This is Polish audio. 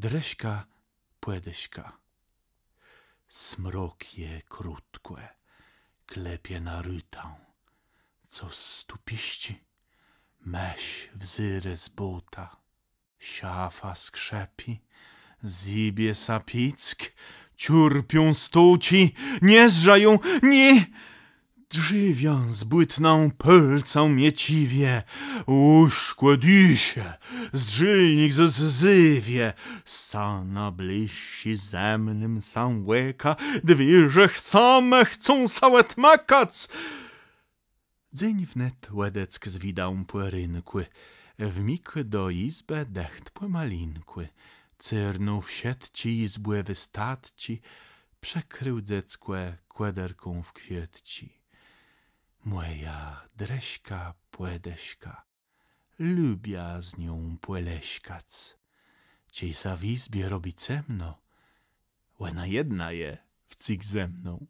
Dreśka, płedeśka. Smrok je krótkłe, klepie na rytę, co stupiści, meś wzyrę z buta. Siafa skrzepi, zibie sapick, ciurpią stuci, nie zżają, nie... Drzywią zbytną pylcą mieciwie, uszkłe disie, zdrzylnik zzywie, sana bliści zemnym sam łeka, dwiżech same chcą sałet makac. Dzień wnet łedeck zwidał płerynkły, wmik do izbę decht płemalinkły, cyrnął sietci izbłe wystatci, przekrył dzieckłe kłederką w kwietci. Moja dreśka, płedeśka, lubia z nią płeleśkac. Ciej sa w izbie robi cemno, łena jedna je wcik ze mną.